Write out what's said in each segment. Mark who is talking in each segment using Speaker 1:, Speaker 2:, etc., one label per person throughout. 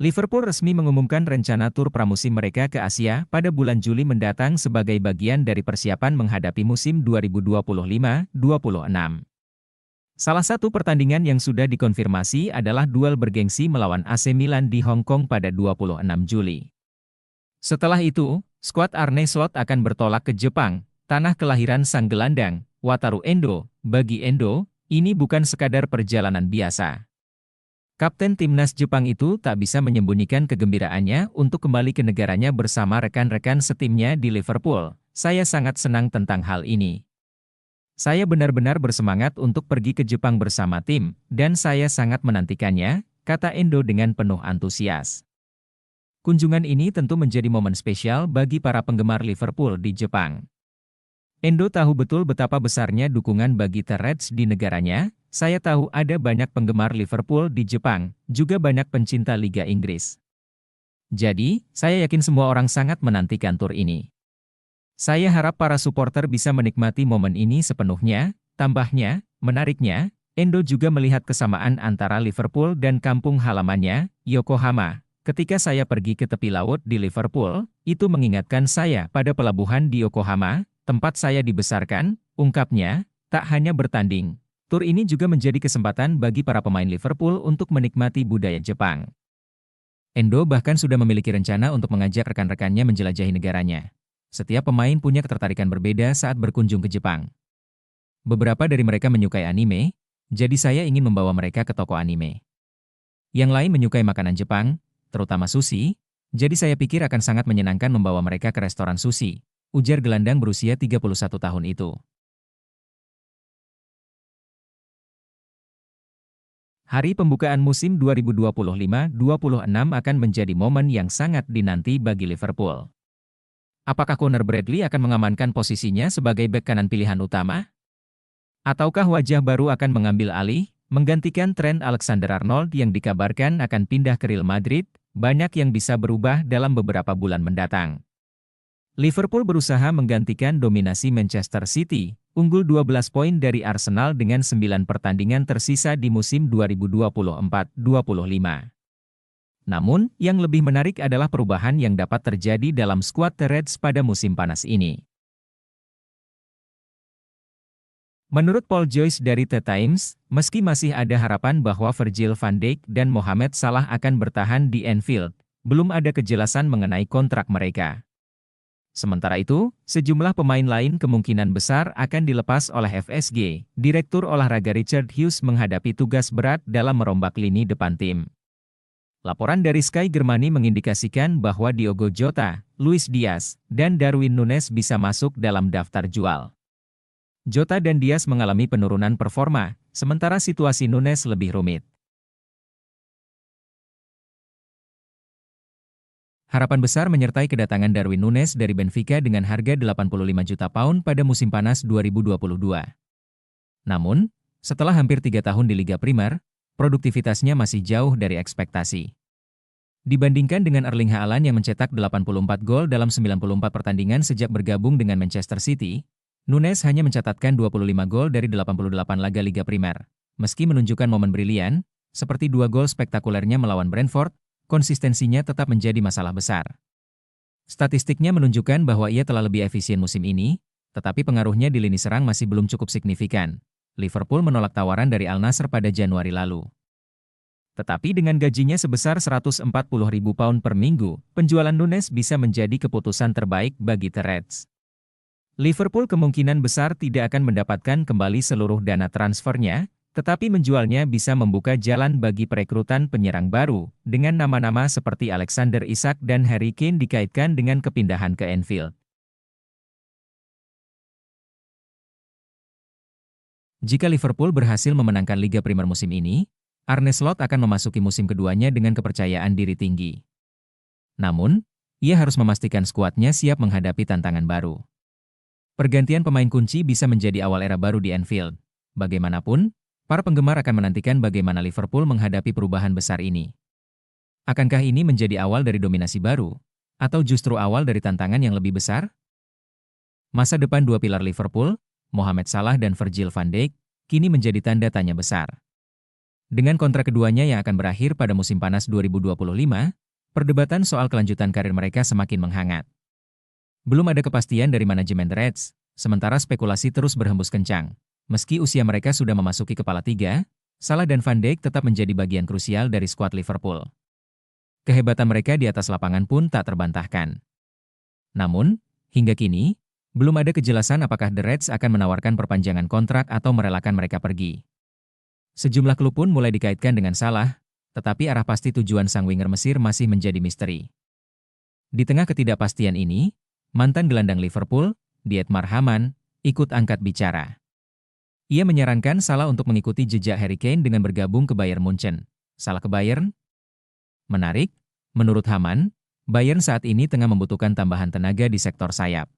Speaker 1: Liverpool resmi mengumumkan rencana tur pramusim mereka ke Asia pada bulan Juli mendatang sebagai bagian dari persiapan menghadapi musim 2025-26. Salah satu pertandingan yang sudah dikonfirmasi adalah duel bergengsi melawan AC Milan di Hong Kong pada 26 Juli. Setelah itu, skuad Arne Slot akan bertolak ke Jepang, tanah kelahiran sang gelandang, Wataru Endo. Bagi Endo, ini bukan sekadar perjalanan biasa. Kapten timnas Jepang itu tak bisa menyembunyikan kegembiraannya untuk kembali ke negaranya bersama rekan-rekan setimnya di Liverpool. Saya sangat senang tentang hal ini. Saya benar-benar bersemangat untuk pergi ke Jepang bersama tim, dan saya sangat menantikannya, kata Endo dengan penuh antusias. Kunjungan ini tentu menjadi momen spesial bagi para penggemar Liverpool di Jepang. Endo tahu betul betapa besarnya dukungan bagi The Reds di negaranya. Saya tahu ada banyak penggemar Liverpool di Jepang, juga banyak pencinta Liga Inggris. Jadi, saya yakin semua orang sangat menantikan tur ini. Saya harap para supporter bisa menikmati momen ini sepenuhnya. Tambahnya, menariknya, Endo juga melihat kesamaan antara Liverpool dan kampung halamannya, Yokohama. Ketika saya pergi ke tepi laut di Liverpool, itu mengingatkan saya pada pelabuhan di Yokohama, tempat saya dibesarkan, ungkapnya. Tak hanya bertanding, tur ini juga menjadi kesempatan bagi para pemain Liverpool untuk menikmati budaya Jepang. Endo bahkan sudah memiliki rencana untuk mengajak rekan-rekannya menjelajahi negaranya. Setiap pemain punya ketertarikan berbeda saat berkunjung ke Jepang. Beberapa dari mereka menyukai anime, jadi saya ingin membawa mereka ke toko anime. Yang lain menyukai makanan Jepang, terutama sushi, jadi saya pikir akan sangat menyenangkan membawa mereka ke restoran sushi, ujar gelandang berusia 31 tahun itu. Hari pembukaan musim 2025-26 akan menjadi momen yang sangat dinanti bagi Liverpool. Apakah Conor Bradley akan mengamankan posisinya sebagai bek kanan pilihan utama? Ataukah wajah baru akan mengambil alih, menggantikan Trent Alexander-Arnold yang dikabarkan akan pindah ke Real Madrid? Banyak yang bisa berubah dalam beberapa bulan mendatang. Liverpool berusaha menggantikan dominasi Manchester City, unggul 12 poin dari Arsenal dengan 9 pertandingan tersisa di musim 2024-25. Namun, yang lebih menarik adalah perubahan yang dapat terjadi dalam skuad The Reds pada musim panas ini. Menurut Paul Joyce dari The Times, meski masih ada harapan bahwa Virgil van Dijk dan Mohamed Salah akan bertahan di Anfield, belum ada kejelasan mengenai kontrak mereka. Sementara itu, sejumlah pemain lain kemungkinan besar akan dilepas oleh FSG. Direktur olahraga Richard Hughes menghadapi tugas berat dalam merombak lini depan tim. Laporan dari Sky Germany mengindikasikan bahwa Diogo Jota, Luis Diaz, dan Darwin Núñez bisa masuk dalam daftar jual. Jota dan Diaz mengalami penurunan performa, sementara situasi Núñez lebih rumit. Harapan besar menyertai kedatangan Darwin Núñez dari Benfica dengan harga 85 juta pound pada musim panas 2022. Namun, setelah hampir 3 tahun di Liga Primer, produktivitasnya masih jauh dari ekspektasi. Dibandingkan dengan Erling Haaland yang mencetak 84 gol dalam 94 pertandingan sejak bergabung dengan Manchester City, Núñez hanya mencatatkan 25 gol dari 88 laga Liga Primer. Meski menunjukkan momen brilian, seperti 2 gol spektakulernya melawan Brentford, konsistensinya tetap menjadi masalah besar. Statistiknya menunjukkan bahwa ia telah lebih efisien musim ini, tetapi pengaruhnya di lini serang masih belum cukup signifikan. Liverpool menolak tawaran dari Al Nassr pada Januari lalu. Tetapi dengan gajinya sebesar 140.000 pound per minggu, penjualan Núñez bisa menjadi keputusan terbaik bagi The Reds. Liverpool kemungkinan besar tidak akan mendapatkan kembali seluruh dana transfernya, tetapi menjualnya bisa membuka jalan bagi perekrutan penyerang baru, dengan nama-nama seperti Alexander Isak dan Harry Kane dikaitkan dengan kepindahan ke Anfield. Jika Liverpool berhasil memenangkan Liga Primer musim ini, Arne Slot akan memasuki musim keduanya dengan kepercayaan diri tinggi. Namun, ia harus memastikan skuadnya siap menghadapi tantangan baru. Pergantian pemain kunci bisa menjadi awal era baru di Anfield. Bagaimanapun, para penggemar akan menantikan bagaimana Liverpool menghadapi perubahan besar ini. Akankah ini menjadi awal dari dominasi baru, atau justru awal dari tantangan yang lebih besar? Masa depan dua pilar Liverpool, Mohamed Salah dan Virgil van Dijk, kini menjadi tanda tanya besar. Dengan kontrak keduanya yang akan berakhir pada musim panas 2025, perdebatan soal kelanjutan karir mereka semakin menghangat. Belum ada kepastian dari manajemen Reds, sementara spekulasi terus berhembus kencang. Meski usia mereka sudah memasuki kepala tiga, Salah dan Van Dijk tetap menjadi bagian krusial dari skuad Liverpool. Kehebatan mereka di atas lapangan pun tak terbantahkan. Namun, hingga kini, belum ada kejelasan apakah The Reds akan menawarkan perpanjangan kontrak atau merelakan mereka pergi. Sejumlah klub pun mulai dikaitkan dengan Salah, tetapi arah pasti tujuan sang winger Mesir masih menjadi misteri. Di tengah ketidakpastian ini, mantan gelandang Liverpool, Dietmar Hamann, ikut angkat bicara. Ia menyarankan Salah untuk mengikuti jejak Harry Kane dengan bergabung ke Bayern Munchen. Salah ke Bayern? Menarik, menurut Hamann, Bayern saat ini tengah membutuhkan tambahan tenaga di sektor sayap.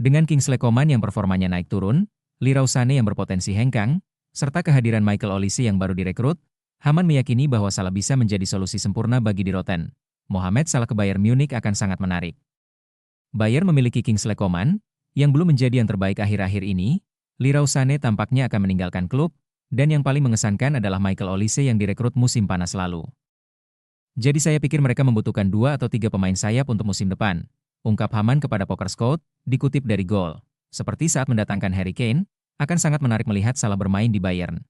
Speaker 1: Dengan Kingsley Coman yang performanya naik turun, Leroy Sané yang berpotensi hengkang, serta kehadiran Michael Olise yang baru direkrut, Hamann meyakini bahwa Salah bisa menjadi solusi sempurna bagi Di Roten. Mohamed Salah ke Bayern Munich akan sangat menarik. Bayern memiliki Kingsley Coman, yang belum menjadi yang terbaik akhir-akhir ini. Leroy Sané tampaknya akan meninggalkan klub, dan yang paling mengesankan adalah Michael Olise yang direkrut musim panas lalu. Jadi saya pikir mereka membutuhkan 2 atau 3 pemain sayap untuk musim depan, ungkap Hamann kepada PokerScout, dikutip dari Goal. Seperti saat mendatangkan Harry Kane, akan sangat menarik melihat Salah bermain di Bayern.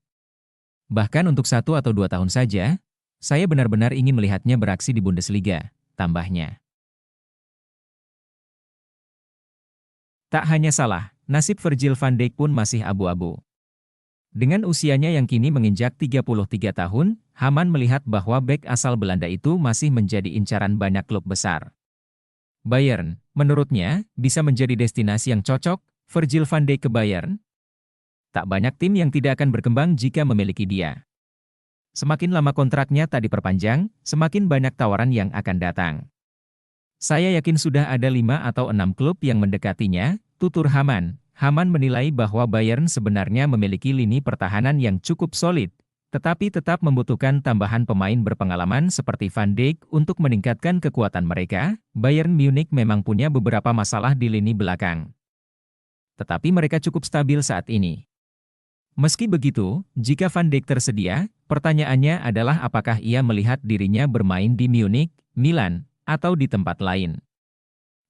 Speaker 1: Bahkan untuk 1 atau 2 tahun saja, saya benar-benar ingin melihatnya beraksi di Bundesliga, tambahnya. Tak hanya Salah, nasib Virgil van Dijk pun masih abu-abu. Dengan usianya yang kini menginjak 33 tahun, Hamann melihat bahwa bek asal Belanda itu masih menjadi incaran banyak klub besar. Bayern, menurutnya, bisa menjadi destinasi yang cocok. Virgil van Dijk ke Bayern? Tak banyak tim yang tidak akan berkembang jika memiliki dia. Semakin lama kontraknya tak diperpanjang, semakin banyak tawaran yang akan datang. Saya yakin sudah ada 5 atau 6 klub yang mendekatinya, tutur Hamann. Hamann menilai bahwa Bayern sebenarnya memiliki lini pertahanan yang cukup solid, tetapi tetap membutuhkan tambahan pemain berpengalaman seperti Van Dijk untuk meningkatkan kekuatan mereka. Bayern Munich memang punya beberapa masalah di lini belakang, tetapi mereka cukup stabil saat ini. Meski begitu, jika Van Dijk tersedia, pertanyaannya adalah apakah ia melihat dirinya bermain di Munich, Milan, atau di tempat lain.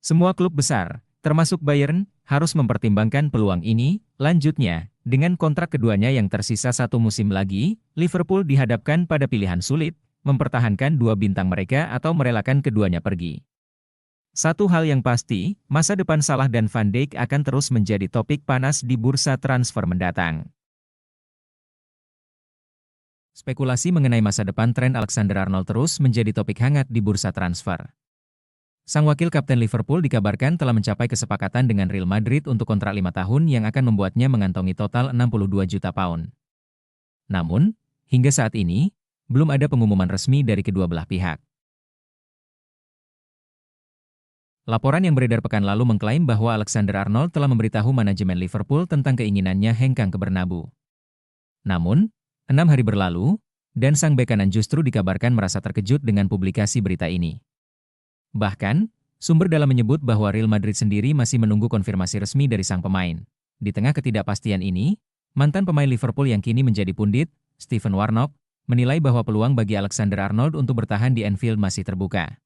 Speaker 1: Semua klub besar, termasuk Bayern, harus mempertimbangkan peluang ini. Lanjutnya, dengan kontrak keduanya yang tersisa 1 musim lagi, Liverpool dihadapkan pada pilihan sulit, mempertahankan 2 bintang mereka atau merelakan keduanya pergi. Satu hal yang pasti, masa depan Salah dan Van Dijk akan terus menjadi topik panas di bursa transfer mendatang. Spekulasi mengenai masa depan Trent Alexander-Arnold terus menjadi topik hangat di bursa transfer. Sang wakil kapten Liverpool dikabarkan telah mencapai kesepakatan dengan Real Madrid untuk kontrak 5 tahun yang akan membuatnya mengantongi total 62 juta pound. Namun, hingga saat ini, belum ada pengumuman resmi dari kedua belah pihak. Laporan yang beredar pekan lalu mengklaim bahwa Alexander-Arnold telah memberitahu manajemen Liverpool tentang keinginannya hengkang ke Bernabeu. Namun, 6 hari berlalu, dan sang bek kanan justru dikabarkan merasa terkejut dengan publikasi berita ini. Bahkan, sumber dalam menyebut bahwa Real Madrid sendiri masih menunggu konfirmasi resmi dari sang pemain. Di tengah ketidakpastian ini, mantan pemain Liverpool yang kini menjadi pundit, Stephen Warnock, menilai bahwa peluang bagi Alexander-Arnold untuk bertahan di Anfield masih terbuka.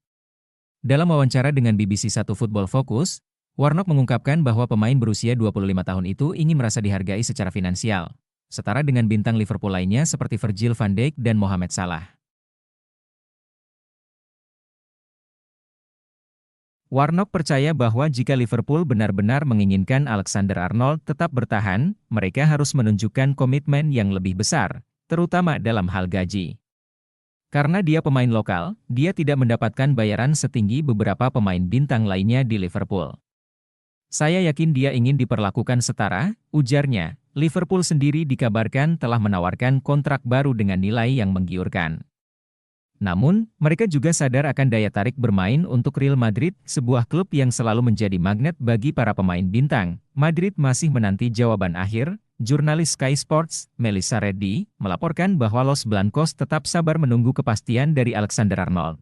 Speaker 1: Dalam wawancara dengan BBC 1 Football Focus, Warnock mengungkapkan bahwa pemain berusia 25 tahun itu ingin merasa dihargai secara finansial, setara dengan bintang Liverpool lainnya seperti Virgil van Dijk dan Mohamed Salah. Warnock percaya bahwa jika Liverpool benar-benar menginginkan Alexander-Arnold tetap bertahan, mereka harus menunjukkan komitmen yang lebih besar, terutama dalam hal gaji. Karena dia pemain lokal, dia tidak mendapatkan bayaran setinggi beberapa pemain bintang lainnya di Liverpool. Saya yakin dia ingin diperlakukan setara, ujarnya. Liverpool sendiri dikabarkan telah menawarkan kontrak baru dengan nilai yang menggiurkan. Namun, mereka juga sadar akan daya tarik bermain untuk Real Madrid, sebuah klub yang selalu menjadi magnet bagi para pemain bintang. Madrid masih menanti jawaban akhir. Jurnalis Sky Sports, Melissa Reddy, melaporkan bahwa Los Blancos tetap sabar menunggu kepastian dari Alexander-Arnold.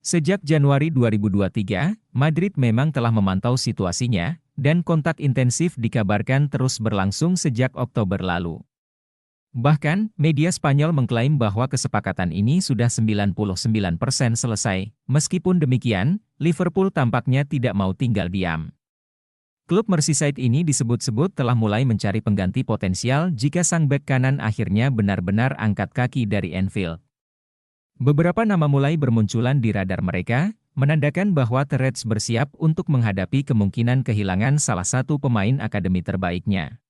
Speaker 1: Sejak Januari 2023, Madrid memang telah memantau situasinya, dan kontak intensif dikabarkan terus berlangsung sejak Oktober lalu. Bahkan, media Spanyol mengklaim bahwa kesepakatan ini sudah 99% selesai. Meskipun demikian, Liverpool tampaknya tidak mau tinggal diam. Klub Merseyside ini disebut-sebut telah mulai mencari pengganti potensial jika sang bek kanan akhirnya benar-benar angkat kaki dari Anfield. Beberapa nama mulai bermunculan di radar mereka, menandakan bahwa The Reds bersiap untuk menghadapi kemungkinan kehilangan salah satu pemain akademi terbaiknya.